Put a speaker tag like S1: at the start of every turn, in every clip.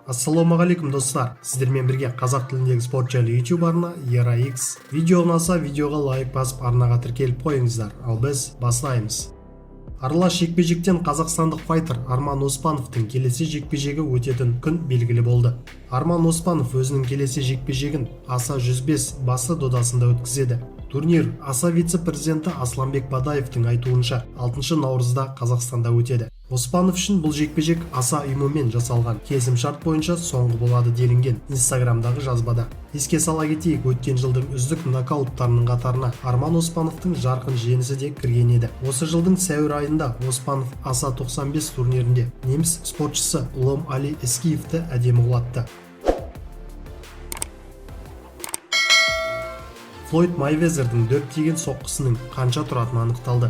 S1: Ассалаумағалейкум достар, сіздермен бірге қазақ тіліндегі спорт жайлы YouTube арна ERA-X. Видео ұнаса видеоға лайк басып арнаға тіркеліп қойыңыздар, ал біз бастаймыз. Аралас жекпе-жектен қазақстандық файтер Арман Оспановтың келесі жекпе-жегі өтетін күн белгілі болды. Арман Оспанов өзінің келесі жекпе-жегін аса 105 басы додасында өткізеді. Турнир аса вице-президенті Асланбек Бадаевтың айтуынша 6 наурызда Қазақстанда өтеді. Оспанов үшін бұл жекпе-жек аса ұйымымен жасалған келісім-шарт бойынша соңғы болады делінген Инстаграмдағы жазбада. Еске сала кетейік, өткен жылдың үздік нокауттарының қатарына Арман Оспановтың жарқын жеңісі де кірген еді. Осы жылдың сәуір айында Оспанов аса 95 турнирінде неміс спортшысы Лом Али Эскиевті әдемі құлатты. Флойд Майвезердің дөп тиген соққысының қанша тұратыны анықталды.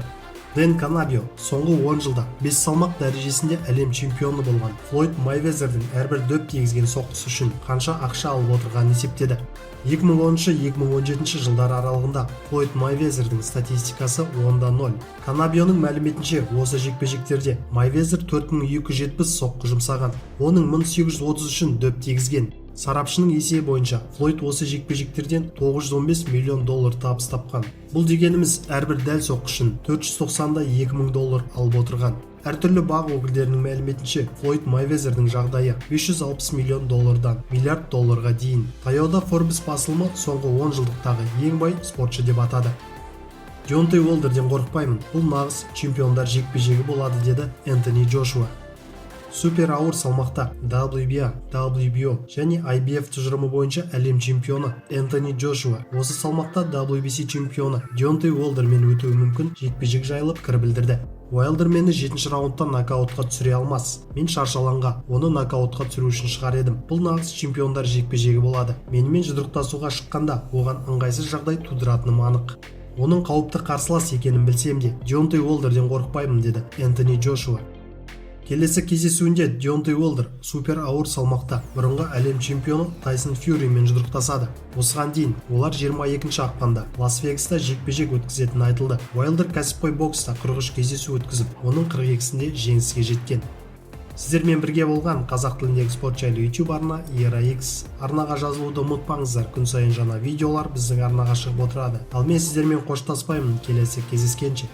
S1: Дэн Канабио соңғы 10 жылда 5 салмақ дәрежесінде әлем чемпионы болған. Флойд Майвезердің әрбір дөп тигізген соққысы үшін қанша ақша алып отырғанын есептеді. 2010-2017 жылдар аралығында Флойд Майвезердің статистикасы 10-0. Канабионың мәліметінше, осы жекпе-жектерде Майвезер 4270 соққы жұмсаған, оның 1830 үшін дөп тигізген. Сарапшының есебі бойынша Флойд осы жекпе-жектерден $915 миллион табыс тапқан. Бұл дегеніміз әрбір дәл соққы үшін 490-да $2000 алып отырған. Әртүрлі бақ өкілдерінің мәліметінше, Флойд Майвезердің жағдайы $560 миллион миллиард долларға дейін. Таяуда Forbes басылымы соңғы 10 жылдықтағы ең бай спортшы деп атады. Деонтей Уилдерден қорықпаймын, бұл нағыз чемпиондар жекпе-жегі болады, деді Энтони Джошуа. Супер ауыр салмақта WBA, WBO және IBF тұжырымы бойынша әлем чемпионы Энтони Джошуа осы салмақта WBC чемпионы Деонтей Уилдермен өтуі мүмкін жекпе-жек жайлы пікір білдірді. Уилдер мені 7-ші раундта нокаутқа түсіре алмас. Мен шаршаланға, оны нокаутқа түсіру үшін шығар едім. Бұл нағыз чемпиондар жекпе-жегі болады. Менімен жұдырықтасуға шыққанда оған ыңғайсыз жағдай тудыратыным анық. Оның қауіпті қарсылас екенін білсем де, Деонтей Уилдерден қорықпаймын, деді Энтони Джошуа. Келесі кездесуінде Деонтей Уилдер супер ауыр салмақта бұрынғы әлем чемпионы Тайсон Фьюримен жұдырықтасады. Осыған дейін олар 22 ақпанда Лас-Вегаста жекпе-жек өткізетіні айтылды. Уилдер кәсіпқой бокста 43 кездесу өткізіп, оның 42-сінде жеңіске жеткен. Сіздермен бірге болған қазақ тіліндегі спорт жайлы YouTube арна ERA-X. Арнаға жазылуды ұмытпаңыздар, күн сайын жаңа видеолар біздің арнаға шығып отырады. Ал мен сіздермен қоштаспаймын, келесі кездескенше.